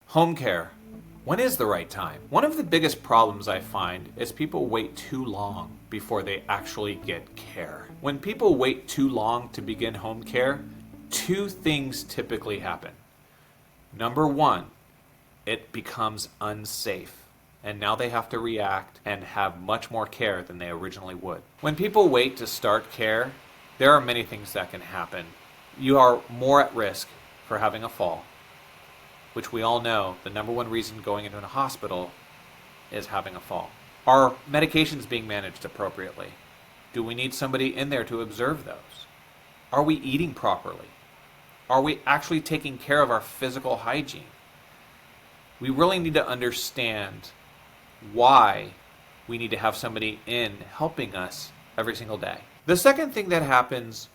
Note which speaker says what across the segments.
Speaker 1: Home care. When is the right time? One of the biggest problems I find is people wait too long before they actually get care. When people wait too long to begin home care, two things typically happen. Number one, it becomes unsafe, and now they have to react and have much more care than they originally would. When people wait to start care, there are many things that can happen. You are more at risk for having a fall, which we all know the number one reason going into a hospital is having a fall. Are medications being managed appropriately? Do we need somebody in there to observe those? Are we eating properly? Are we actually taking care of our physical hygiene? We really need to understand why we need to have somebody in helping us every single day. The second thing that happens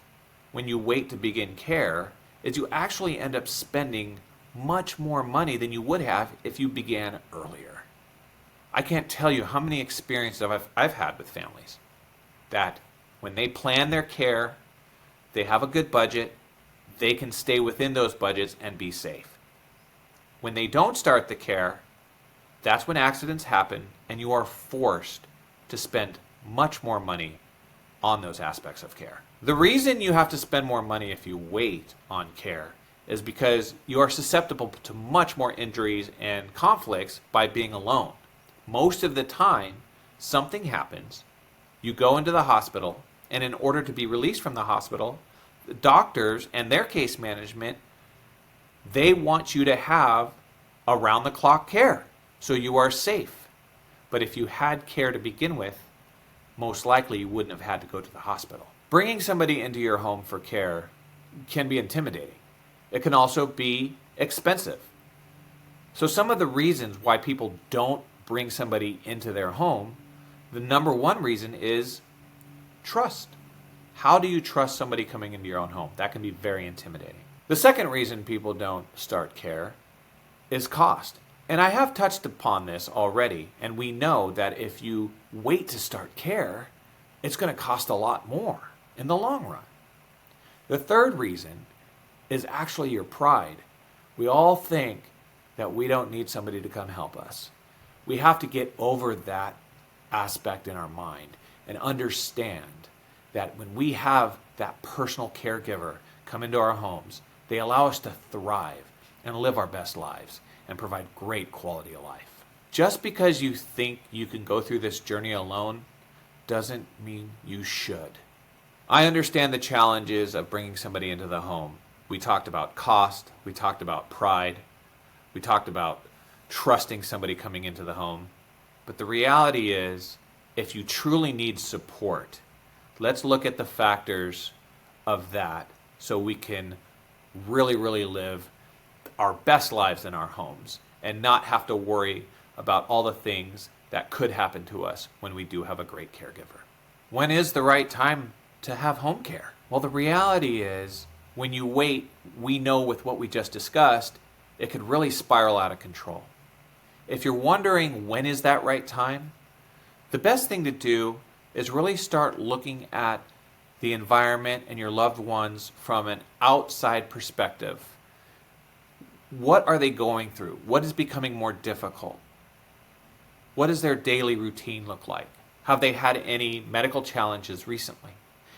Speaker 1: when you wait to begin care is you actually end up spending much more money than you would have if you began earlier. I can't tell you how many experiences I've had with families that when they plan their care, they have a good budget, they can stay within those budgets and be safe. When they don't start the care, that's when accidents happen and you are forced to spend much more money on those aspects of care. The reason you have to spend more money if you wait on care is because you are susceptible to much more injuries and conflicts by being alone. Most of the time, something happens, you go into the hospital, and in order to be released from the hospital, the doctors and their case management, they want you to have around-the-clock care, so you are safe. But if you had care to begin with, most likely you wouldn't have had to go to the hospital. Bringing somebody into your home for care can be intimidating. It can also be expensive. So some of the reasons why people don't bring somebody into their home, the number one reason is trust. How do you trust somebody coming into your own home? That can be very intimidating. The second reason people don't start care is cost. And I have touched upon this already, and we know that if you wait to start care, it's going to cost a lot more in the long run. The third reason is actually your pride. We all think that we don't need somebody to come help us. We have to get over that aspect in our mind and understand that when we have that personal caregiver come into our homes, they allow us to thrive and live our best lives and provide great quality of life. Just because you think you can go through this journey alone doesn't mean you should. I understand the challenges of bringing somebody into the home. We talked about cost, we talked about pride, we talked about trusting somebody coming into the home. But the reality is, if you truly need support, let's look at the factors of that so we can really live our best lives in our homes and not have to worry about all the things that could happen to us when we do have a great caregiver. When is the right time to have home care? Well, the reality is when you wait, we know with what we just discussed, it could really spiral out of control. If you're wondering when is that right time, the best thing to do is really start looking at the environment and your loved ones from an outside perspective. What are they going through? What is becoming more difficult? What does their daily routine look like? Have they had any medical challenges recently?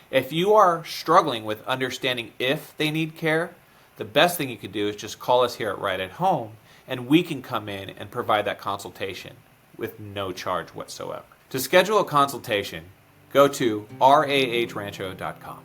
Speaker 1: If you are struggling with understanding if they need care, the best thing you can do is just call us here at Right at Home, and we can come in and provide that consultation with no charge whatsoever. To schedule a consultation, go to rahrancho.com.